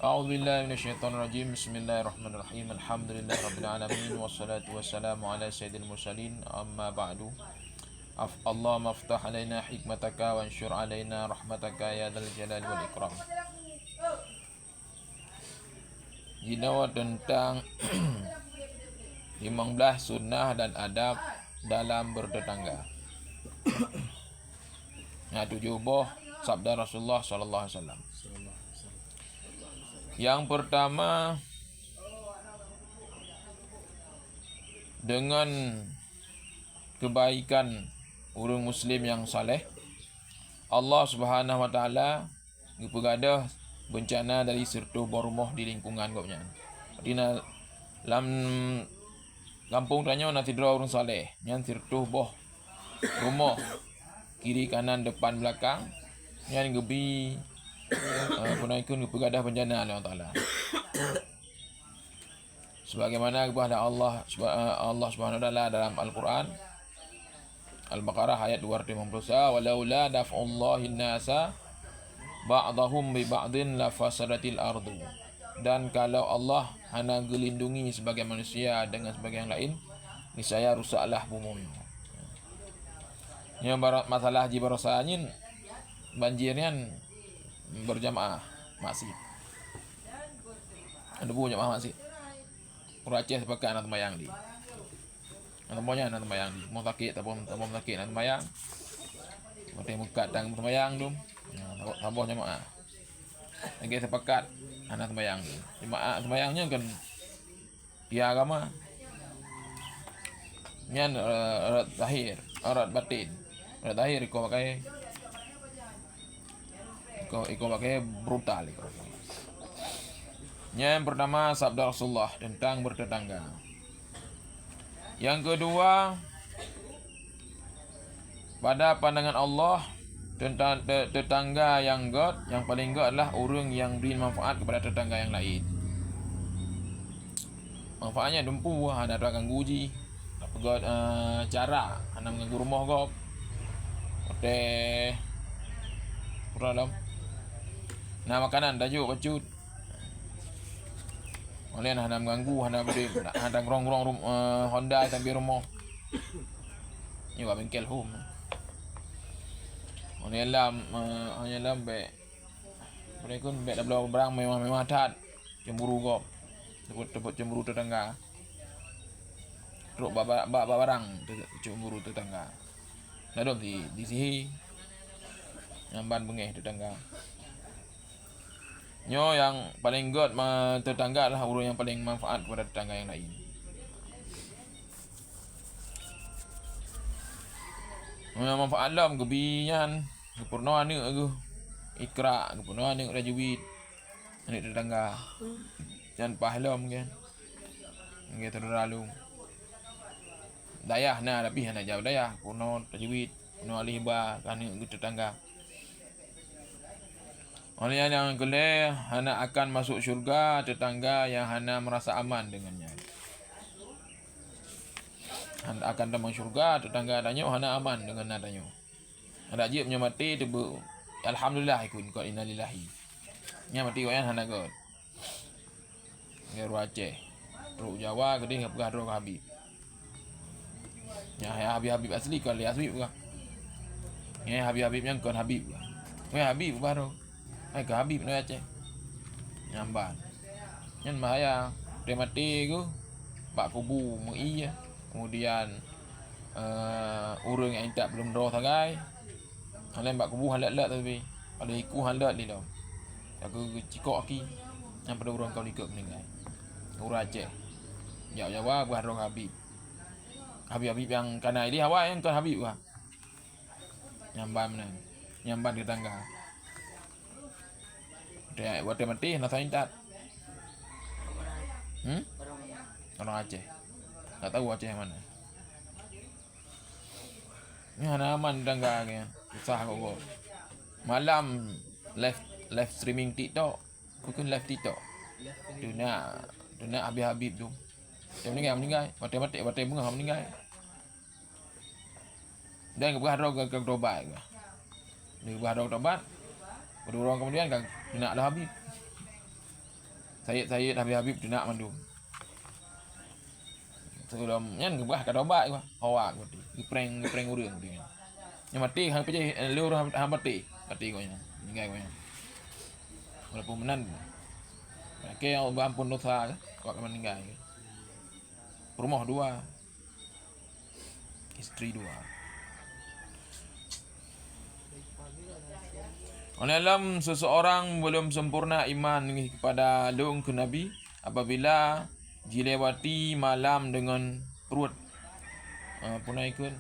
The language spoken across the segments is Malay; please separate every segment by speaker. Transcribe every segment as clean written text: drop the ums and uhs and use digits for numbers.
Speaker 1: A'udzu billahi minasyaitonir rajim. Bismillahirrahmanirrahim. Alhamdulillahirabbil alamin wassalatu wassalamu ala sayyidil mursalin. Amma ba'du. Allahumma aftah alaina hikmataka wa anshur alaina rahmataka ya dzal jalali wal ikram. Jinawa tentang 15 sunnah dan adab dalam bertetangga. Nah, 7 boh sabda Rasulullah sallallahu alaihi wasallam. Yang pertama, dengan kebaikan orang muslim yang saleh, Allah Subhanahu wa taala ngepegadah bencana dari serta bormoh di lingkungan kau nya. Di dalam kampung tanya nanti dua orang saleh, nyan serta boh rumah kiri kanan depan belakang, nyan gebi punaikun ngepegadah bencana Allah taala. Sebagaimana kepada Allah Subhanahu wa taala dalam Al-Qur'an Al-Baqarah ayat 250, walaula daf'ullahi nasa ba'dahum bi ba'din la fasadatil ardu. Dan kalau Allah hanya gelindungi sebagian manusia dengan sebagian lain, niscaya rusaklah bumi. Yang masalah jibarasanya banjirnya berjamaah masjid. Ada bunyi jamaah masjid. Aceh sepakat nak sembahyang di. Namanya nak sembahyang di. Mau sakit ataupun sakit nak sembahyang. Mesti muka tang sembahyang tu. Tambah jemaah. Lagi sepakat anak sembahyang di. Jemaah sembahyangnya kan pihak agama. Nyan erat zahir, erat batin. Erat zahir kau pakai brutal kau. Yang pertama sabda Rasulullah tentang bertetangga. Yang kedua, pada pandangan Allah tentang tetangga yang paling god adalah orang yang beri manfaat kepada tetangga yang lain. Manfaatnya dempu, ada ganggu uji, apa god cara anda mengganggu rumah kau. Teh dalam. Nah, makanan dajuk bacut. Oleh nak mengganggu, hendak ngerong-ngerong Honda sampai rumah. Ni buat bengkel home. Oleh hanya lambe. Mereka bet dah belah barang mewah-mewah tat. Cemburu kau. Tepuk cemburu tetangga. Teruk barang cemburu tetangga. Nadom di sihi. Nyamban bengeh tetangga. Nyo yang paling god tetangga adalah orang yang paling manfaat kepada tetangga yang lain. Yang manfaat dalam kebiyan, kepurna anak aku. Ikra, kepurna anak rajawid. Anak tetangga. Jangan pahlam kan. Nggak terlalu. Dayah nah tapi hanya jauh dayah. Kepurna rajawid. Kepurna alihba kan tetangga. Oleh yang kelih, hana akan masuk syurga tetangga yang hana merasa aman dengannya. Hana akan dalam syurga tetangga adanya hana aman dengan adanya. Ada jib nya mati tebu. Alhamdulillah ikut kau innalillahi. Nya mati kau yang hana god. Ngeru Aceh. Teruk Jawa gede ngapgah ro Habib. Nya Habib asli kau li asli bukan. Nya Habib yang kon Habib. Weh Habib baru. Ke Habib ni Aceh. Nyamban. Nyan bahaya. Dia mati ku. Bak kubu MUI ya. Kemudian orang yang tak belum roh sagai. Halan bak kubu halat-halat tapi. Pada iku halat ni dah. Aku cikok aki. Yang pada orang kau ikut meninggal. Orang Aceh. Jawa buah roh Habib. Habib yang kana ini awak yang kan Habib lah. Nyamban mana? Nyamban di tangga. Dia buat mati nak saintat. Orang Aceh. Tak tahu Aceh mana. Ni hana aman tangga kan. Susah kau. Malam live streaming TikTok. Bukan live TikTok. Tu nak Habib tu. Dia meninggal. Mati bunga meninggal. Dan keberhadap ke tobat. Dia keberhadap tobat. Berdua orang kemudian kan nak dah Habib. Sayyid Habib nak mandum. Sebelum nyan gebah ka domba gua. Awak gua di prank urang dia. Yang mati hang pejeh lur hang mati gua nya. Ninggai gua nya. Walaupun menan. Oke, ampun dosa kok meninggal. Rumah 2. Istri 2. Dalam seseorang belum sempurna iman kepada leung ke Nabi apabila dilewati malam dengan perut punaikeun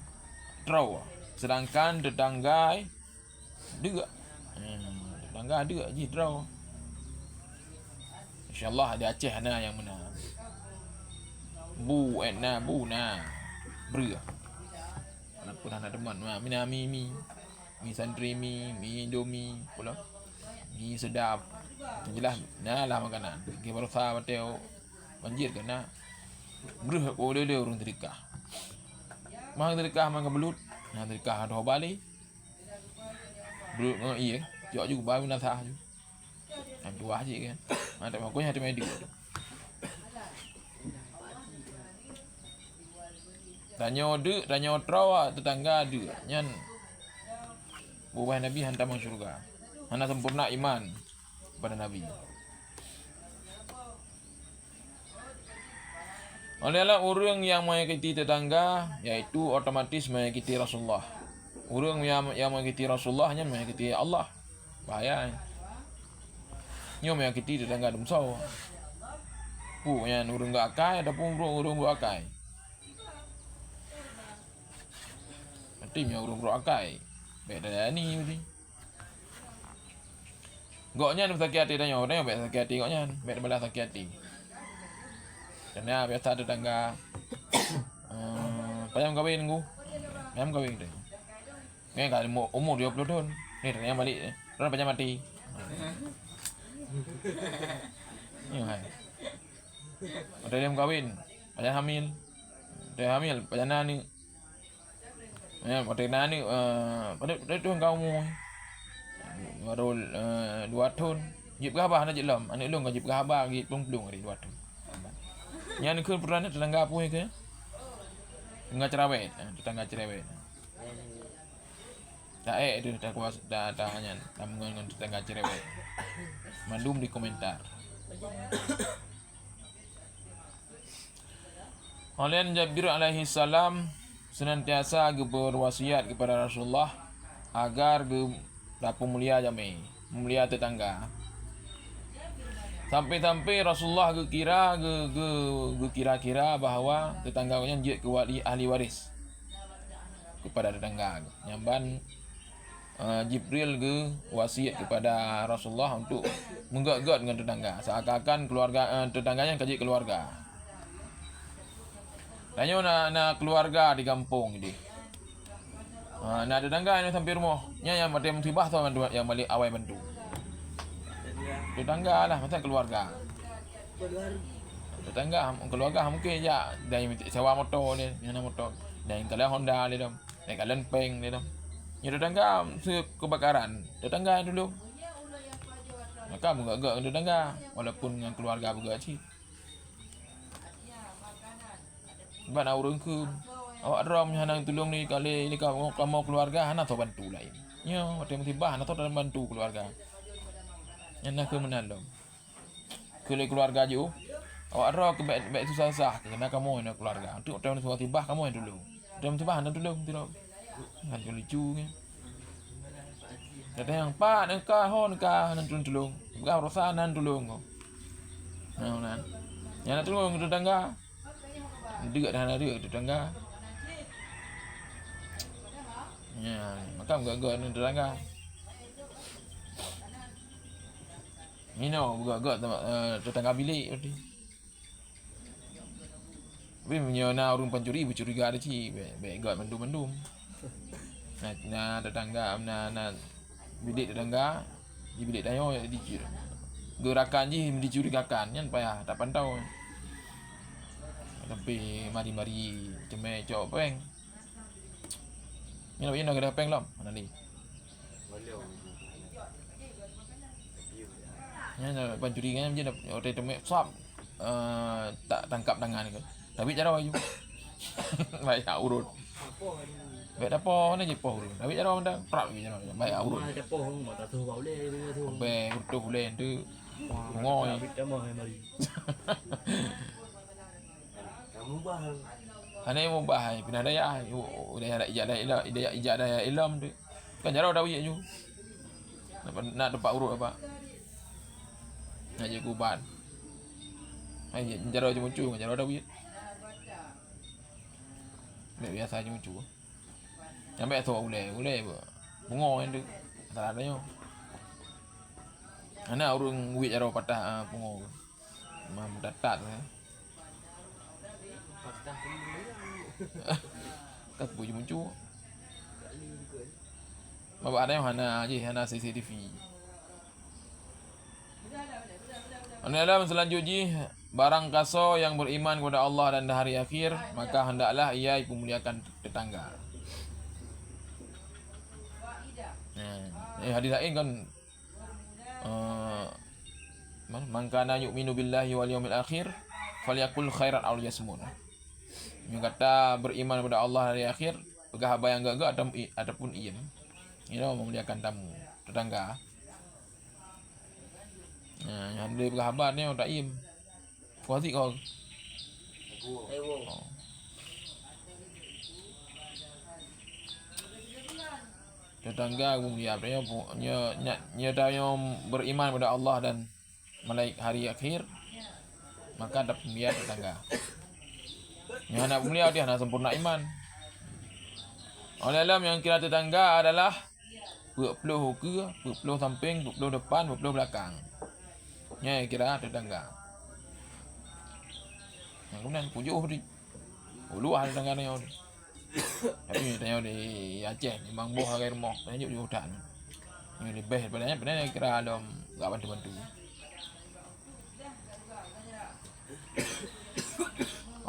Speaker 1: trau, sedangkan tetangga deuk tetangga deuk ji trau. Insyaallah di Aceh na yang menang. Bu bre. Walaupun anak teman mi santri mi indomie pula mi sedap jelas nah lah makanan ke baru sa bateo banjir kena breh boleh urung terikah mang terikah mang kebelut nah terikah ada balik breh iya jok juga baru nak sah ju dua aja kan ada makanya ada medik tanya trawa tetangga ada nyan buah Nabi hantar masuk syurga. Hana sempurna iman kepada Nabi. Olehlah orang yang mengikuti tetangga iaitu otomatis mengikuti Rasulullah. Orang yang mengikuti Rasulullah hanya mengikuti Allah. Bahaya. Nyo mengikuti tetangga dumsau. Yang urang gak akai ataupun urang gak akai. Nanti urang gak akai. Beda ni mesti. Goknya ni sakit hati tanya baik sakit hati goknya, baik belah sakit hati. Karena biasa tetangga payam kahwin ku. Payam kahwin tu. Ni kalau umur 20 tahun, ni tanya balik, orang payam mati. Ni hai. Ada yang kahwin, payam hamil. Dia hamil, payam ni. Pada ni pada tu kamu baru 2 tahun jip gahabah nak jelam anak long jip gahabah git plung hari 2 tahun yang ni kun pernah tetangga apa ke tetangga cerewet tak itu tak kuas dah hanya tamungan dengan tetangga cerewet mandum di komentar. Oleh Jabir alaihi salam senantiasa berwasiat kepada Rasulullah agar dapat mulia jami, mulia tetangga. Sampai Rasulullah kira bahawa tetangganya dia ahli waris kepada tetangga. Nyamban Jibril wasiat kepada Rasulullah untuk menggat-gat dengan tetangga, seakan-akan keluarga tetangganya kaji keluarga. Tanya nak keluarga di kampung ni. Nak ada tetangga yang sampai rumah. Yang ada musibah tu yang balik awal bantu. Tetangga lah macam keluarga. Tetangga keluarga mungkin je dari sewa motor ni, yang motor. Dan kalau Honda ni dah. Dan kalau Peng ni dah. Yang tetangga kebakaran. Tetangga dulu. Maka menggak-gak tetangga walaupun dengan keluarga juga cik. Sebab nak urang ke awak ram hanang tolong ni kali ni kamu keluarga hana tahu bantu lain. Ya, waktu musibah hana tahu dalam bantu keluarga. Yang nak ke menolong. Kalau keluarga je awak ram ke baik susah kena kamu nak keluarga. Untuk tahun musibah kamu yang dulu. Tahun musibah hana tolong tidak. Kan lucu kan. Kata yang pak nak hon ka nan tolong. Bukan rasa nan tolong. Nah. Yang nak tolong tetangga. Dekat dah ada tetangga. Ya, maka gak-gak dengan tetangga. Mino gak-gak tetangga bilik berarti. Tapi menyana orang pencuri bercuriga ada cik. Baik gak mendum-mendum. Nah tetangga nah bilik tetangga di bilik tayo gerakan je dicurigakan kan payah tak pantau. Tapi mari-mari cemai cok peng. Ni nak kena peng lam. Mana ni? Ya pancuri kan je orang temek swap tak tangkap tangan ke. Tapi cara baju. Baik urut. Baik apa ni je poh. Tapi cara anda prak je cara. Baik urut.
Speaker 2: Mai tepoh mau tak tahu bau le tu.
Speaker 1: Baik utuh len tu.
Speaker 2: Ngoi. Kita mau mari. Kamu bahang.
Speaker 1: Ana yang mubah pindah daya. Udah ada ijazah daya ilmu tu. Kan cara dah je. Nak dapat urut apa? Nak je kuban. Ai cara je muncul cara dah je. Biasa je muncul. Sampai tu boleh apa? Bungo yang tu. Tak ada yo. Ana urung wit cara patah bungo. Mam datat.
Speaker 2: Patah
Speaker 1: Tak puji muncul. Bapak ada yang hana CCTV. Dalam selanjutnya barang kaso yang beriman kepada Allah dan hari akhir maka hendaklah ia memuliakan tetangga. Hadis lain kan man kana yu'minu billahi wal yawmil akhir falyakul khairan aw liyasmut. Yang kata beriman kepada Allah hari akhir pegah bayang gagak ataupun iem. Ini memuliakan tamu tetangga. Yang dia berkhabar ni tak iem. Kuasik kau. Tetangga mulia nya yang beriman kepada Allah dan malaikat hari akhir maka dapat mulia tetangga. Yang nak mulia dia nak sempurna iman. Oleh alam yang kira tetangga adalah berpuluh ke, berpuluh samping, berpuluh depan, berpuluh belakang. Nya kira tetangga. Yang kemudian pujuh di luar tetangga ni. Tapi tanya di Aceh, di Mangboh air moh, tanya di hutan. Ini lebih daripada kira dalam gak bantu-bantu.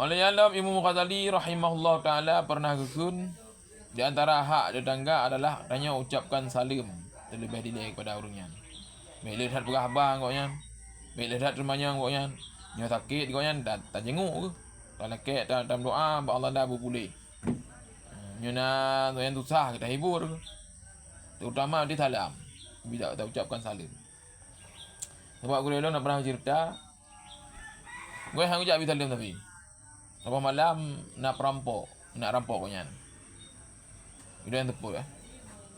Speaker 1: Oleh alam Imam Ghazali rahimahullah taala pernah kekun di antara hak tetangga adalah tanya ucapkan salim terlebih dahulu kepada orangnya. Bila lihat berkhabar koknya, bila lihat rumahnya koknya, nya sakit koknya tak jenguk ke. Tak lekek dalam doa Allah dah boleh. Nyuna yang susah kita hibur. Terutama di salam. Bila tak ucapkan salim. Sebab gue nak pernah cerita. Gue hang ucap salim tapi. Apa malam nak rampok konyan. Bila yang tepuk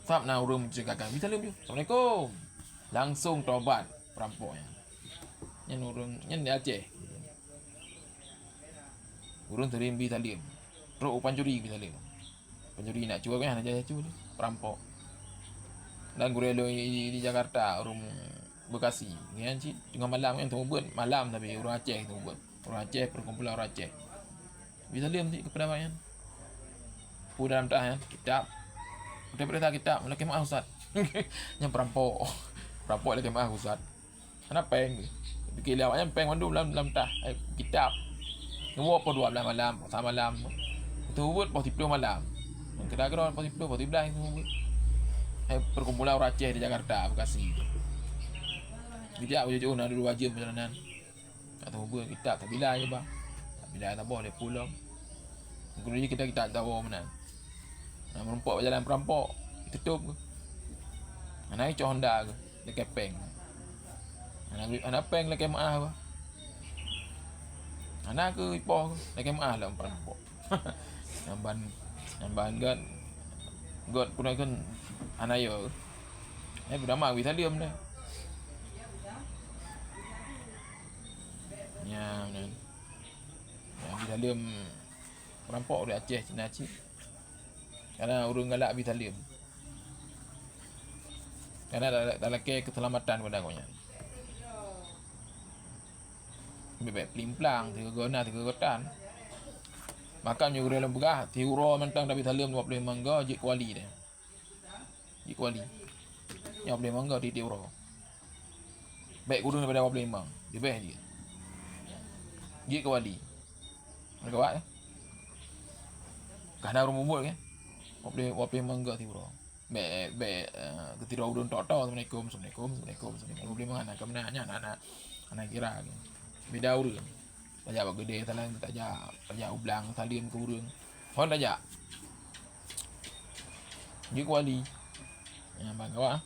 Speaker 1: Sab nak urung mencegahkan. Salim dia. Assalamualaikum. Langsung tobat perampoknya. Nyen urung nyen di Aceh. Urung terim bi salim. Teruk pancuri bi salim. Pencuri nak cuba kan aja cuba perampok. Dan gurelo di Jakarta orang Bekasi kan cik tengah malam kan tunggu buat malam tapi orang Aceh tunggu buat orang Aceh perkumpulan orang Aceh bisa lihat cik kepada bayan pu dalam tah kitab udah perintah kitab lagi maaf ustaz yang perampok lagi maaf ustaz ana peng bikin lawaknya peng mandu dalam tah kitab ngewo apa 12 malam sama malam tunggu buat pos 10 malam kira-kira pos 10 pos 11 tunggu buat perkumpulan orang Aceh di Jakarta, Bekasi. Tidak jauh-jauh nak dulu wajib perjalanan. Tak tahu apa kita tak bila je bang. Tak bila tak boleh pulang. Kemudian kita tahu mana. Nak merompak berjalan perampok, tutup ke. Anak itu Honda ke, dekat peng. Anak peng dekat maah apa. Anak ke ipoh ke, dekat maah lah perampok. Namban God pun kan anak yo. Berdama wi salim dah. Ya, benar. Yang wi salim perampok di Aceh Cina Aceh. Karena urung galak wi salim. Karena tak laki keselamatan pada konya. Bebek pelimplang, tiga gona, tiga gotan. Makan juga dalam begah, tiura mentang tapi salim 25 mangga jik kuali dia. Jik kuali. Yang boleh mangga di tiura. Baik kurang daripada 25. Lebih dia. Jik kuali. Mereka buat Karena orang mumbul kan. 25 mangga tiura. Ketira udun tok assalamualaikum boleh mangana ke menanya anak kira beda urang tajak gede talang tajak ublang salim ke urang hon tajak di kuali bagawa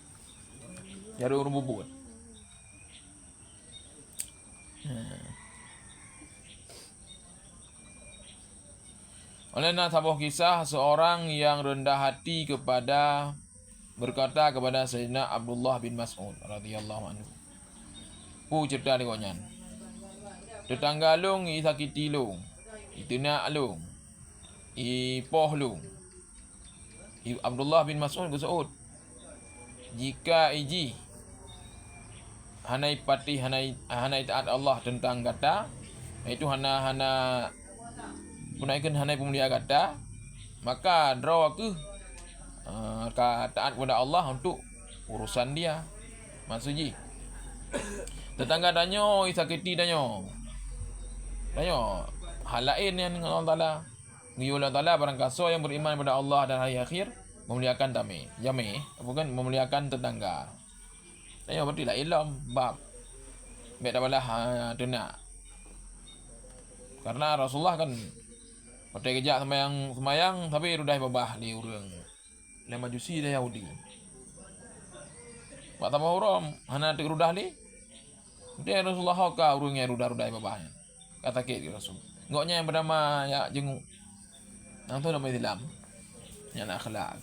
Speaker 1: jaru urang bubut oleh sebuah kisah seorang yang rendah hati berkata kepada Sayyidina Abdullah bin Mas'ud radhiyallahu anhu. Cerita ni konyan. Tetangga long i sakiti long. Itinak long. I poh long. Abdullah bin Mas'ud bersaud. Jika iji hanai pati hanai taat Allah tentang kata itu hana punaikan hanai pemulia kata maka draw aku taat kepada Allah untuk urusan dia. Maksudnya tetangga danyo isakiti danyo hal lain yang dengan Allah Taala ngiyu Allah Taala barang kaso yang beriman kepada Allah dan hari akhir memuliakan bukan memuliakan tetangga. Danyo berarti la ilam bab mek dah balah denak. Karena Rasulullah kan pakai kejak semayang tapi rudah babah li urang le majusi dah Yahudi. Pak tambah huram hana tek rudah li. Dia Rasulullah ka urang yang rudah-rudah babahnya. Kata ke Rasul. Ngoknya yang bernama ya jengu. Nang tu nama Islam. Yang nak akhlak.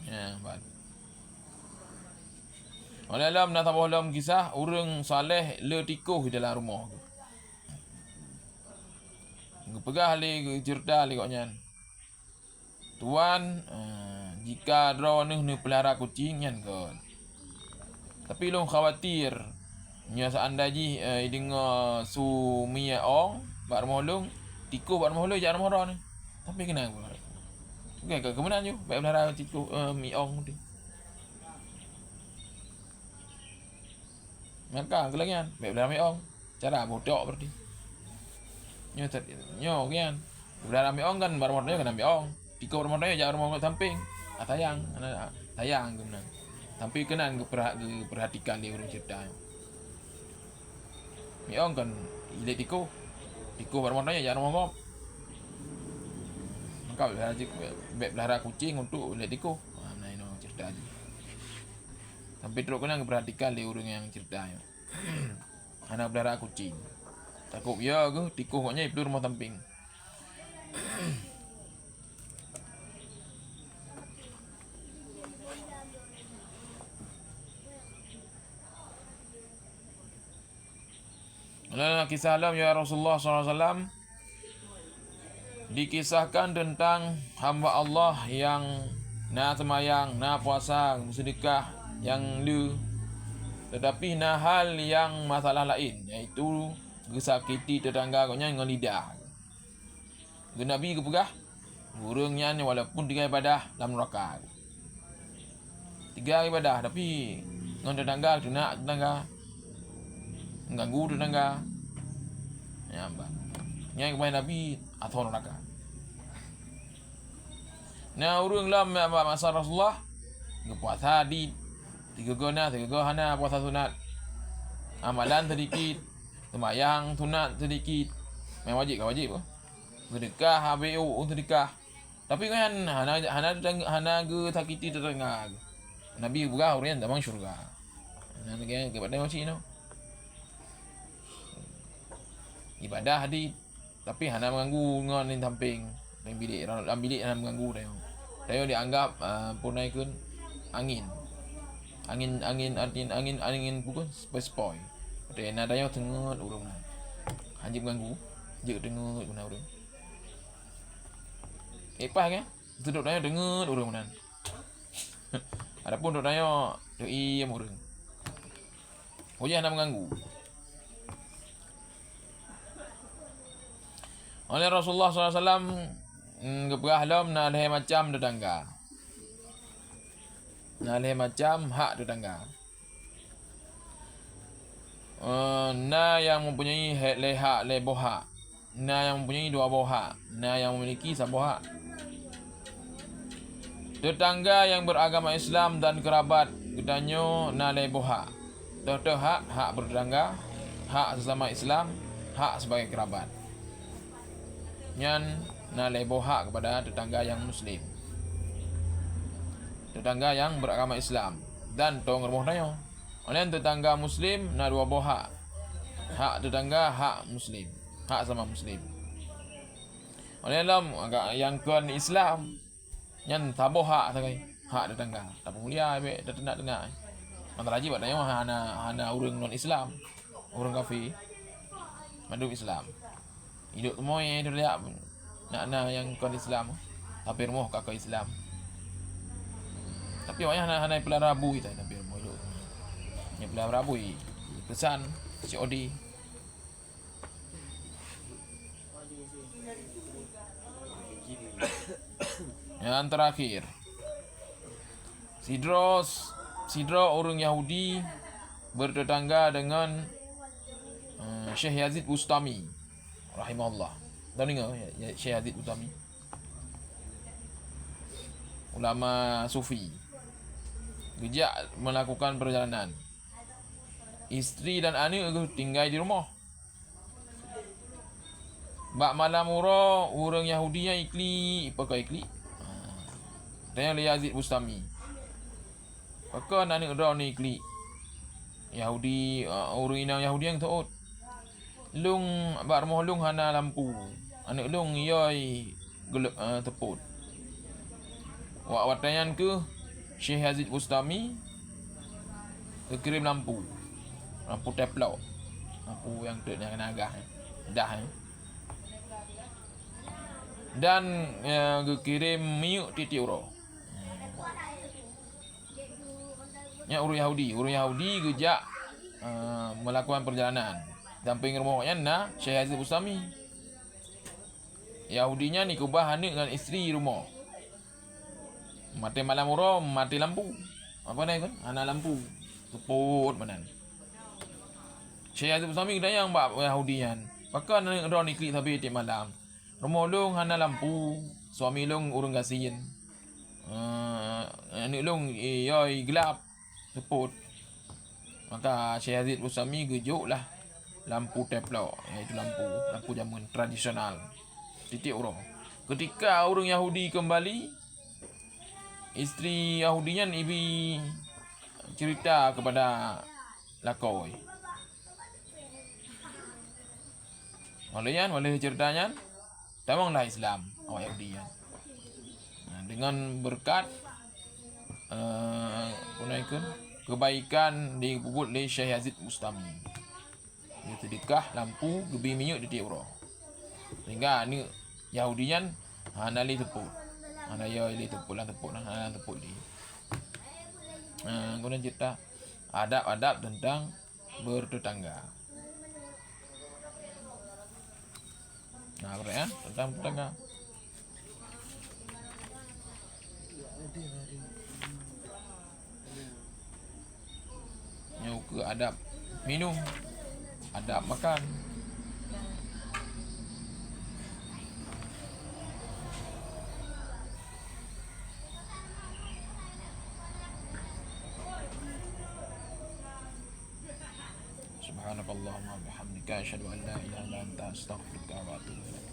Speaker 1: Ya, bad. Oleh alam nak tambah dalam kisah urang saleh le tikuh dalam rumah. Pegah li cerita li koknya. Tuan jika draw ni pelihara kucing nyan kon. Tapi long khawatir nya seandainya dengar su mia ong bar molong tikuh bar molong jar moron. Tapi kena aku. Okey ke kemenan you baik pelihara tikuh mi ong tu. Maka kelangian baik pelihara mi ong cara bodoh berarti. Nyo kian. Pelihara mi ong kan bar molong kena mi ong. Tikuh bar molong jar molong samping. Tayang kemenan. Tapi kena perhatikan dia urang cerita. Miong kan ile tikuh bermonanya jangan ngomong. Maka pelihara kucing untuk ile tikuh. Nah ini cerita ni. Sampai terus kena perhatikan dia urang yang ceritanya. Anak pelihara kucing. Takut ya ke tikuh koknya itu rumah samping. Dalam kisah alam ya Rasulullah SAW dikisahkan tentang hamba Allah yang nak semayang, nak puasa, bersedekah yang tetapi nak hal yang masalah lain iaitu gesakiti tetangga koknya dengan lidah. Nabi kepegah burungnya ni walaupun 3 ibadah dalam neraka. 3 ibadah tapi dengan tetangga mengganggu tetangga. Ya, Mbak. Yang kepada Nabi atau neraka. Nah, urang lam masa Rasulullah puasa di 3 hana puasa sunat. Amalan sedikit, sembahyang sunat sedikit. Memang wajib. Sedekah HBU sedekah. Tapi kan hana ge sakiti tetangga. Nabi buka urang zaman syurga. Nah, kepada macam ni. Ibadah tapi hana mengganggu dengan di samping dalam bilik hana mengganggu dia dianggap punaikan angin bukan spoi dia nak dia tengah urang hanya mengganggu je tengah guna urang pas kan duduk dia tengah urang nan adapun duduk dia doi urang hanya mengganggu. Oleh Rasulullah SAW keberahlam nak leh macam tetangga. Nak leh macam hak tetangga. Na yang mempunyai hak le bohak. Na yang mempunyai 2 bohak. Na yang memiliki 1 bohak. Tetangga yang beragama Islam dan kerabat gedanyo nalai boha. Toto hak bertetangga, hak sesama Islam, hak sebagai kerabat. Nyan nalai boha kepada tetangga yang Muslim. Tetangga yang beragama Islam dan tong rumah dayo. Oleh tetangga Muslim na dua boha. Hak tetangga, hak Muslim, hak sama Muslim. Oleh dalam agak yang kon Islam nyan tabo hak sakai hak tetangga tak mulia be tenak-tenak antara lagi badanya hana urang non Islam urang kafir madu Islam hidup semua yang dia nak yang kon Islam tapi rumah kakak Islam tapi awaknya hana pelan rabu kita tapi rumah hidup nya pelan rabu pesan COD yang terakhir, Sidro orang Yahudi bertetangga dengan Syekh Yazid Bustami rahimahullah. Tahu dengar Syekh Yazid Bustami? Ulama Sufi. Gejak melakukan perjalanan. Isteri dan anak tinggal di rumah. Bak malam orang Yahudi yang pakai ikli. Dan Yazid Bustami. Maka anak dah ni klik Yahudi orang inang Yahudi yang taut. Lung bak rumah lung hana lampu. Anak lung yoi teput. Watayan ke Syekh Yazid Bustami ke kirim lampu. Lampu teplok. Lampu yang tu yang kena agah. Dah. Dan kirim miuk titik uro. Nya orang Yahudi gejak melakukan perjalanan damping rumahnya na Syekh Yazid Bustami. Yahudinya ni kubah anak dengan isteri rumah. Mati malam mati lampu. Apa ni kan? Ana lampu. Teput manan. Syekh Yazid Bustami gedayang bab Yahudian. Maka anak dah ni klik tapi tiap malam. Rumah long hana lampu. Suami long urang gasin. Anak long yoi gelap. Teput. Maka Syekh Yazid Bustami gejuk lah lampu teplok, iaitu lampu zaman tradisional. Titik orang. Ketika orang Yahudi kembali, isteri Yahudinya ibi cerita kepada lakoi. Waleh ceritanya, tamanglah Islam awak Yahudian. Dengan berkat kebaikan dibubut oleh Syekh Yazid Bustami. Dia sedekah lampu gebi minyak di tiura. Sehingga ni Yahudian nali tepuk. Ana ya ili tepuk di. Kemudian cerita adab-adab tentang bertetangga. Nah, ya, tentang tetangga. Ke adab minum, adab makan. Subhanakallahumma bihamdika asyhadu an la ilaha illa anta astaghfiruka wa atubu ilaik.